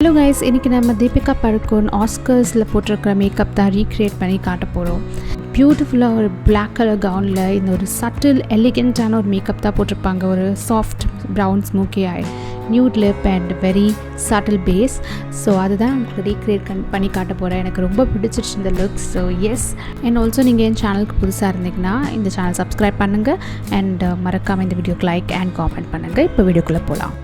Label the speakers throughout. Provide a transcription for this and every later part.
Speaker 1: Hello guys, இன்னைக்கு நம்ம Deepika Padukone ஆஸ்கர்ஸ்ல போட்டிருக்கிற மேக்கப் தான் ரீக்ரியேட் பண்ணி காட்ட போகிறோம். பியூட்டிஃபுல்லாக ஒரு பிளாக் கலர் கவுனில் இந்த ஒரு சட்டில் எலிகெண்ட்டான ஒரு மேக்கப் தான் போட்டிருப்பாங்க. ஒரு soft brown smoky eye, nude lip and very subtle base. So அதுதான் உங்களுக்கு ரீக்ரியேட் பண்ணி காட்ட போகிறேன். எனக்கு ரொம்ப பிடிச்சிருச்சு இந்த looks. So yes, and also நீங்கள் என் சேனலுக்கு புதுசாக இருந்தீங்கன்னா இந்த சேனல் சப்ஸ்கிரைப் பண்ணுங்கள் அண்ட் மறக்காமல் இந்த வீடியோக்கு லைக் அண்ட் காமெண்ட் பண்ணுங்கள். இப்போ வீடியோக்குள்ளே போகலாம்.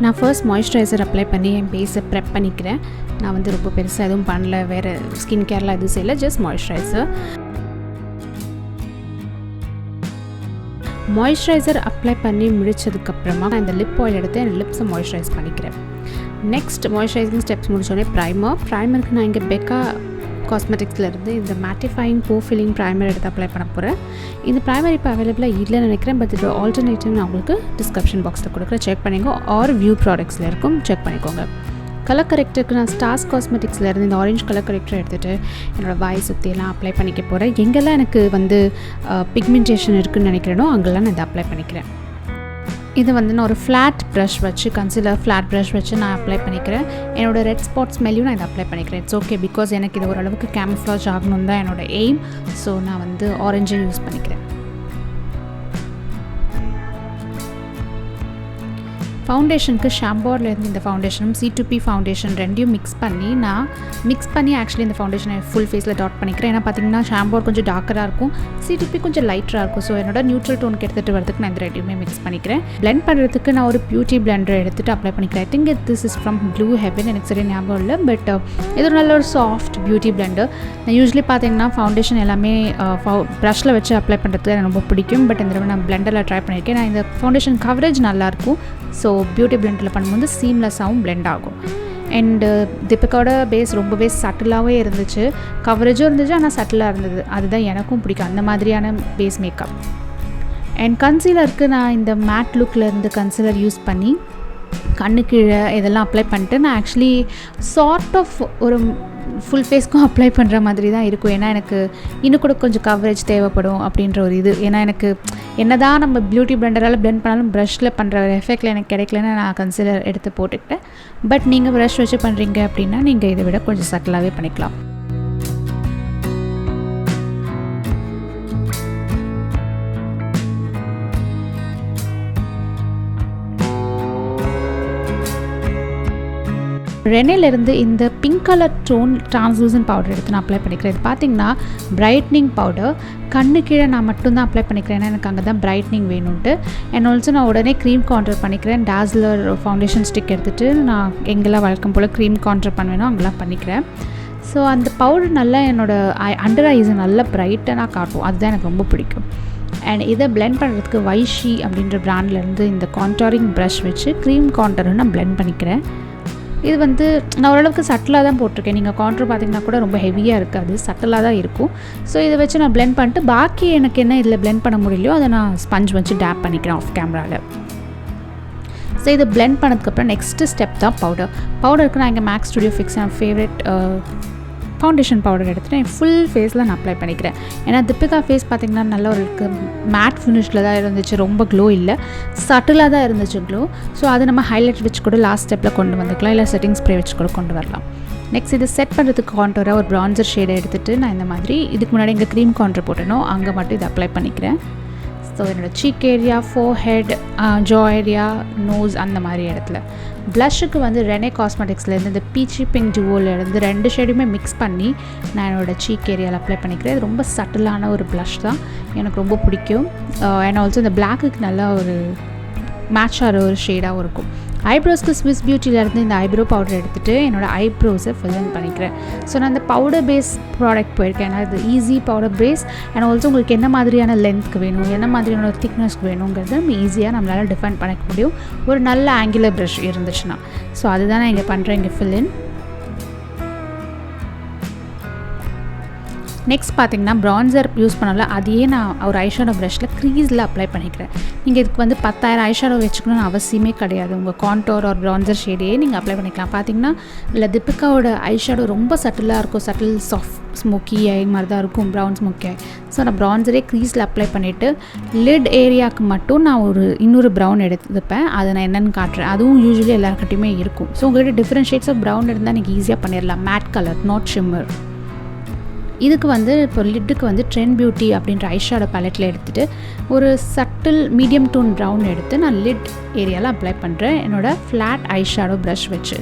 Speaker 1: நான் ஃபர்ஸ்ட் மாய்ஸ்சரைசர் அப்ளை பண்ணி என் பேஸை ப்ரெப் பண்ணிக்கிறேன். நான் வந்து ரொம்ப பெருசாக எதுவும் பண்ணல, வேறு ஸ்கின் கேர்லாம் எதுவும் செய்யலை, ஜஸ்ட் மாய்ஸ்சரைசர் அப்ளை பண்ணி முடித்ததுக்கப்புறமா நான் இந்த லிப் ஆயில் எடுத்து என் லிப்ஸை மாய்ஸ்சரைஸ் பண்ணிக்கிறேன். நெக்ஸ்ட் மாய்ஸ்சரைசிங் ஸ்டெப்ஸ் முடிச்சோடனே ப்ரைமருக்கு நான் இங்கே பெக்கா காஸ்மெட்டிக்ஸ்லேருந்து இந்த மேட்டிஃபைங் போ ஃபில்லிங் ப்ரைமர் எடுத்து அப்ளை பண்ண போகிறேன். இந்த ப்ரைமர் இப்போ அவைலபிளாக இல்லைன்னு நினைக்கிறேன், பட் இது ஆல்டர்னேட்டிவ் நான் உங்களுக்கு டிஸ்கிரிப்ஷன் பாக்ஸில் கொடுக்குறேன், செக் பண்ணிக்கோ. ஆர் வியூ ப்ராடக்ட்ஸில் இருக்கும், செக் பண்ணிக்கோங்க. கலர் கரெக்டருக்கு நான் ஸ்டார்ஸ் காஸ்மெட்டிக்ஸ்லேருந்து இந்த ஆரஞ்சு கலர் கரெக்டர் எடுத்துகிட்டு என்னோடய வாய் சுற்றியெல்லாம் அப்ளை பண்ணிக்க போகிறேன். எங்கெல்லாம் எனக்கு வந்து பிக்மெண்டேஷன் இருக்குதுன்னு நினைக்கிறேனோ அங்கெல்லாம் நான் இதை அப்ளை பண்ணிக்கிறேன். இதை வந்து நான் ஒரு ஃப்ளாட் ப்ரஷ் வச்சு, கன்சிலர் ஃப்ளாட் ப்ரஷ் வச்சு நான் அப்ளை பண்ணிக்கிறேன். என்னோடய ரெட் ஸ்பாட்ஸ் மேலேயும் நான் இதை அப்ளை பண்ணிக்கிறேன். இட்ஸ் ஓகே, பிகாஸ் எனக்கு இது ஓரளவுக்கு கேமஃப்ளாஜ் ஆகணும் தான் என்னோடய எய்ம். ஸோ நான் வந்து ஆரஞ்சை யூஸ் பண்ணிக்கிறேன். ஃபவுண்டேஷனுக்கு ஷாம்போர்லேருந்து இந்த ஃபவுண்டேஷனும் C2P ஃபவுண்டேஷன் ரெண்டையும் மிக்ஸ் பண்ணி ஆக்சுவலி இந்த ஃபவுண்டேஷனை ஃபுல் ஃபேஸில் டாட் பண்ணிக்கிறேன். ஏன்னா பார்த்தீங்கன்னா ஷாம்போர் கொஞ்சம் டார்க்கராக இருக்கும், C2P கொஞ்சம் லைட்டராக இருக்கும். ஸோ என்னோட நியூட்ரல் டோனுக்கு எடுத்துகிட்டு வரதுக்கு நான் இந்த ரெண்டையுமே மிக்ஸ் பண்ணிக்கிறேன். பிளெண்ட் பண்ணுறதுக்கு நான் ஒரு பியூட்டி பிளெண்டர் எடுத்துகிட்டு அப்ளை பண்ணிக்கிறேன். I think this is from blue heaven, எனக்கு சரியாக ஞாபகம் இல்லை, பட் இது ஒரு நல்ல ஒரு சாஃப்ட் பியூட்டி பிளெண்டர். நான் யூஸ்வலி பார்த்தீங்கன்னா ஃபவுண்டேஷன் எல்லாமே ப்ரஷில் வச்சு அப்ளை பண்ணுறதுக்கு எனக்கு ரொம்ப பிடிக்கும், பட் இந்த தடவை நான் பிளெண்டரில் ட்ரை பண்ணியிருக்கேன். நான் இந்த ஃபவுண்டேஷன் கவரேஜ் நல்லாயிருக்கும். ஸோ பியூட்டி பிளெண்டில் பண்ணும்போது சீம்லெஸ்ஸாகவும் பிளெண்ட் ஆகும். அண்டு தீபிகாவோட பேஸ் ரொம்பவே சட்டிலாகவே இருந்துச்சு, கவரேஜும் இருந்துச்சு, ஆனால் சட்டிலாக இருந்தது. அதுதான் எனக்கும் பிடிக்கும், அந்த மாதிரியான பேஸ் மேக்கப். அண்ட் கன்சீலருக்கு நான் இந்த மேட் லுக்கில் இருந்து கன்சீலர் யூஸ் பண்ணி கண்ணு கீழே இதெல்லாம் அப்ளை பண்ணிட்டு நான் ஆக்சுவலி சார்ட் ஆஃப் ஒரு ஃபுல் ஃபேஸ்க்கும் அப்ளை பண்ணுற மாதிரி தான் இருக்கும். ஏன்னா எனக்கு இன்னும் கூட கொஞ்சம் கவரேஜ் தேவைப்படும் அப்படின்ற ஒரு இது. ஏன்னா எனக்கு என்ன தான் நம்ம பியூட்டி பிளெண்டரால் பிளெண்ட் பண்ணாலும் ப்ரஷில் பண்ணுற ஒரு எஃபெக்டில் எனக்கு கிடைக்கலன்னு நான் கன்சிலர் எடுத்து போட்டுக்கிட்டேன். பட் நீங்கள் ப்ரஷ் வச்சு பண்ணுறீங்க அப்படின்னா நீங்கள் இதை விட கொஞ்சம் சட்டிலாகவே பண்ணிக்கலாம். ரெனேலேருந்து இந்த pink colour tone translucent powder எடுத்து நான் அப்ளை பண்ணிக்கிறேன். இது பார்த்திங்கன்னா பிரைட்னிங் பவுடர். கண்ணு கீழே நான் மட்டும்தான் அப்ளை பண்ணிக்கிறேன், ஏன்னா எனக்கு அங்கே தான் பிரைட்னிங் வேணும்ன்ட்டு. அண்ட் ஆல்சோ நான் உடனே க்ரீம் கான்டர் பண்ணிக்கிறேன். டாஸ்லர் ஃபவுண்டேஷன் ஸ்டிக் எடுத்துகிட்டு நான் எங்கெல்லாம் வழக்கம் போல் க்ரீம் கான்டர் பண்ணுவேனோ அங்கெல்லாம் பண்ணிக்கிறேன். ஸோ அந்த பவுடர் நல்லா என்னோடய அண்டர் ஐஸை நல்லா பிரைட்டனாக காட்டும், அதுதான் எனக்கு ரொம்ப பிடிக்கும். அண்ட் இதை பிளெண்ட் பண்ணுறதுக்கு வைஷி அப்படின்ற ப்ராண்ட்லேருந்து இந்த கான்டாரிங் ப்ரஷ் வச்சு க்ரீம் கான்டரை நான் பிளெண்ட் பண்ணிக்கிறேன். இது வந்து நான் ஓரளவுக்கு சட்டிலாக தான் போட்டிருக்கேன். நீங்கள் கான்டர் பார்த்திங்கன்னா கூட ரொம்ப ஹெவியாக இருக்காது, சட்டிலாக தான் இருக்கும். ஸோ இதை வச்சு நான் பிளெண்ட் பண்ணிட்டு பாக்கி எனக்கு என்ன இதில் பிளெண்ட் பண்ண முடியலையோ அதை நான் ஸ்பஞ்ச் வச்சு டேப் பண்ணிக்கிறேன் ஆஃப் கேமராவில். ஸோ இதை பிளெண்ட் பண்ணதுக்கப்புறம் நெக்ஸ்ட்டு ஸ்டெப் தான் பவுடருக்கு நான் இங்கே மேக்ஸ் ஸ்டுடியோ ஃபிக்ஸ் என் ஃபேவரட் ஃபவுண்டேஷன் பவுடர் எடுத்துகிட்டு என் ஃபுல் ஃபேஸில் நான் அப்ளை பண்ணிக்கிறேன். ஏன்னா தீபிகா ஃபேஸ் பார்த்திங்கன்னா நல்ல ஒரு மேட் ஃபினிஷில் தான் இருந்துச்சு, ரொம்ப க்ளோ இல்லை, சட்டிலாக தான் இருந்துச்சு க்ளோ. ஸோ அதை நம்ம ஹைலைட் வச்சு கூட லாஸ்ட் ஸ்டெப்பில் கொண்டு வந்துக்கலாம், இல்லை செட்டிங் ஸ்ப்ரே வச்சு கூட கொண்டு வரலாம். நெக்ஸ்ட் இது செட் பண்ணுறதுக்கு கான்டராக ஒரு ப்ரான்சர் ஷேடை எடுத்துகிட்டு நான் இந்த மாதிரி இதுக்கு முன்னாடி இங்கே க்ரீம் கான்டர் போட்டேனோ அங்கே மட்டும் இதை அப்ளை பண்ணிக்கிறேன். ஸோ என்னோடய சீக் ஏரியா, ஃபோர்ஹெட், ஜா ஏரியா, நோஸ் அந்த மாதிரி இடத்துல. ப்ளஷ்ஷுக்கு வந்து ரெனே காஸ்மெட்டிக்ஸ்லேருந்து இந்த பீச்சி பிங்க் ஜுவோலேருந்து 2 ஷேடுமே மிக்ஸ் பண்ணி நான் என்னோடய சீக் ஏரியாவில் அப்ளை பண்ணிக்கிறேன். இது ரொம்ப சட்டிலான ஒரு ப்ளஷ் தான், எனக்கு ரொம்ப பிடிக்கும். அண்ட் ஆல்சோ இந்த பிளாக்குக்கு நல்லா ஒரு மேட்ச் ஆகிற ஒரு ஷேடாகவும் இருக்கும். ஐப்ரோஸ்க்கு ஸ்விஸ் பியூட்டிலேருந்து இந்த ஐப்ரோ பவுடர் எடுத்துகிட்டு என்னோடய ஐப்ரோஸை ஃபில் இன் பண்ணிக்கிறேன். ஸோ நான் இந்த பவுடர் பேஸ் ப்ராடக்ட் போயிருக்கேன், ஏன்னா இது easy powder base. And also உங்களுக்கு என்ன மாதிரியான லென்த்துக்கு வேணும், என்ன மாதிரியான ஒரு திக்னஸ்க்கு வேணுங்கிறது நம்ம ஈஸியாக நம்மளால் டிஃபைன் பண்ணிக்க முடியும் ஒரு நல்ல ஆங்குலர் ப்ரஷ் இருந்துச்சுன்னா. ஸோ அதுதான் நான் இங்கே பண்ணுறேன். இங்கே ஃபில் இன் நெக்ஸ்ட் பார்த்திங்கன்னா ப்ரான்சர் யூஸ் பண்ணல அதையே நான் ஒரு ஐஷேடோ ப்ரஷில் க்ரீஸில் அப்ளை பண்ணிக்கிறேன். நீங்கள் இதுக்கு வந்து 10,000 ஐஷேடோ வச்சுக்கணும்னு அவசியமே கிடையாது. உங்கள் கான்டோர் ஒரு ப்ரான்சர் ஷேடையே நீங்கள் அப்ளை பண்ணிக்கலாம். பார்த்திங்கன்னா இல்லை தீபிகாவோட ஐஷேடோ ரொம்ப சட்டிலாக இருக்கும், சட்டில் சாஃப்ட் ஸ்மோக்கி ஐ மாதிரி தான் இருக்கும், ப்ரௌன் ஸ்மோக்கி ஐ. ஸோ நான் ப்ரான்சரே க்ரீஸில் அப்ளை பண்ணிவிட்டு லிட் ஏரியாவுக்கு மட்டும் நான் இன்னொரு ப்ரௌன் எடுத்துப்பேன். அதை நான் என்னென்னு காட்டுறேன். அதுவும் யூஸ்வலி எல்லாருக்கிட்டையுமே இருக்கும். ஸோ உங்கள்கிட்ட டிஃப்ரெண்ட் ஷேட்ஸ் ஆஃப் ப்ரௌன் இருந்தால் நீங்கள் ஈஸியாக பண்ணிடலாம். Mat colour, not shimmer. இதுக்கு வந்து இப்போ லிட்டுக்கு வந்து ட்ரெண்ட் பியூட்டி அப்படின்ற ஐஷேடோ பேலட்டில் எடுத்துகிட்டு ஒரு சட்டில் மீடியம் டோன் ப்ரௌன் எடுத்து நான் லிட் ஏரியாவில் அப்ளை பண்ணுறேன் என்னோடய ஃப்ளாட் ஐஷேடோ ப்ரஷ் வச்சு.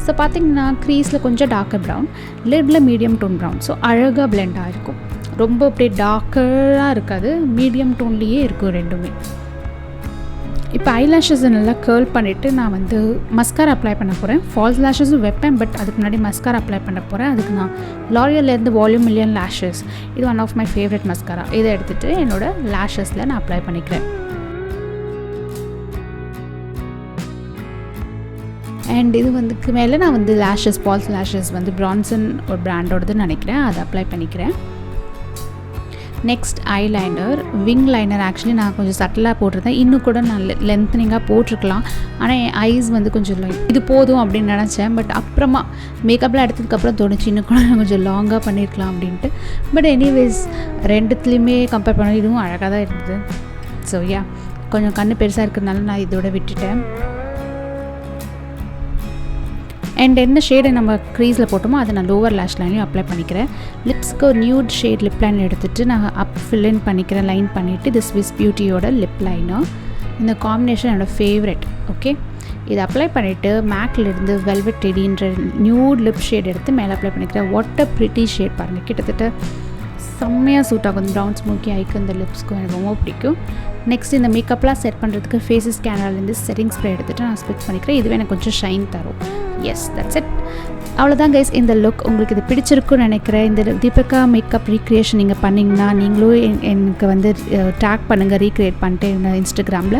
Speaker 1: ஸோ பார்த்திங்கன்னா க்ரீஸில் கொஞ்சம் darker brown, little medium tone brown. So அழகாக பிளெண்டாக இருக்கும். ரொம்ப அப்படியே டார்க்கராக இருக்காது, மீடியம் டோன்லேயே இருக்கும் ரெண்டுமே. இப்போ ஐலாஷஸை நல்லா கேர்ள் பண்ணிவிட்டு நான் வந்து மஸ்காரா அப்ளை பண்ண போகிறேன். ஃபால்ஸ் லேஷஸும் வைப்பேன், பட் அதுக்கு முன்னாடி மஸ்காரா அப்ளை பண்ண போகிறேன். அதுக்கு நான் லாரியல்லேருந்து வால்யூம் மில்லியன் லேஷஸ், இது one of my favourite mascara. இதை எடுத்துகிட்டு என்னோடய லேஷஸில் நான் அப்ளை பண்ணிக்கிறேன். அண்ட் இது வந்துக்கு மேலே நான் வந்து லேஷஸ், ஃபால்ஸ் லேஷஸ் வந்து பிரான்சன் ஒரு பிராண்டோடது நினைக்கிறேன், அதை அப்ளை பண்ணிக்கிறேன். Next eyeliner, wing liner. Actually நான் கொஞ்சம் சட்டிலாக போட்டிருந்தேன், இன்னும் கூட நான் லென்த்னிங்காக போட்டிருக்கலாம். ஆனால் என் ஐஸ் வந்து கொஞ்சம் இது போதும் அப்படின்னு நினச்சேன். பட் அப்புறமா மேக்கப்லாம் எடுத்ததுக்கப்புறம் தோணுச்சு இன்னும் கூட நான் கொஞ்சம் லாங்காக பண்ணியிருக்கலாம் அப்படின்ட்டு. பட் எனிவேஸ் ரெண்டுத்துலேயுமே கம்பேர் பண்ண இதுவும் அழகாக தான் இருந்தது. ஸோ யா, கொஞ்சம் கண்ணு பெருசாக இருக்கிறதுனால நான் இதோட விட்டுட்டேன். அண்ட் என்ன ஷேடை நம்ம க்ரீஸில் போட்டோமோ அதை நான் லோவர் லேஷ் லைன்லையும் அப்ளை பண்ணிக்கிறேன். லிப்ஸ்க்கு ஒரு நியூட் ஷேட் லிப் லைன் எடுத்துகிட்டு நான் ஃபில் பண்ணிக்கிறேன், லைன் பண்ணிவிட்டு இது ஸ்விஸ் பியூட்டியோட லிப் லைனர். இந்த காம்பினேஷன் என்னோடய ஃபேவரெட். ஓகே, இதை அப்ளை பண்ணிவிட்டு மேக்லேருந்து வெல்வெட் டெடின்ற நியூட் லிப் ஷேட் எடுத்து மேலே அப்ளை பண்ணிக்கிறேன். வாட் அ ப்ரிட்டி ஷேட் பாருங்கள், கிட்டத்தட்ட செம்மையாக சூட் ஆகும். ப்ரௌன் ஸ்மோக்கி ஐக்கு இந்த லிப்ஸ்க்கும் எனக்கு ரொம்ப பிடிக்கும். நெக்ஸ்ட் இந்த மேக்கப்லாம் செட் பண்ணுறதுக்கு ஃபேஸஸ் கேனராலேருந்து செட்டிங் ஸ்ப்ரே எடுத்துகிட்டு நான் ஸ்பிட் பண்ணிக்கிறேன். இதுவே எனக்கு கொஞ்சம் ஷைன் தரும். Yes, that's it. அவ்வளோதான் கைஸ் இந்த லுக். உங்களுக்கு இது பிடிச்சிருக்குன்னு நினைக்கிறேன். இந்த தீபிகா மேக்கப் ரீக்ரியேஷன் நீங்கள் பண்ணிங்கன்னா நீங்களும் எனக்கு வந்து டேக் பண்ணுங்கள், ரீக்ரியேட் பண்ணிட்டு என்ன இன்ஸ்டாகிராமில்.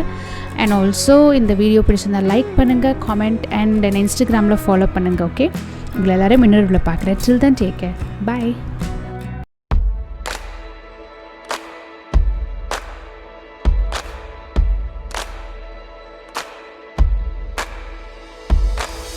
Speaker 1: அண்ட் ஆல்சோ இந்த வீடியோ பிடிச்சிருந்தால் லைக் பண்ணுங்கள், காமெண்ட் அண்ட் என்ன இன்ஸ்டாகிராமில் ஃபாலோ பண்ணுங்கள். ஓகே, உங்களை எல்லோரும் இன்னொரு பார்க்குறேன். டில் தென் டேக் கேர், பை.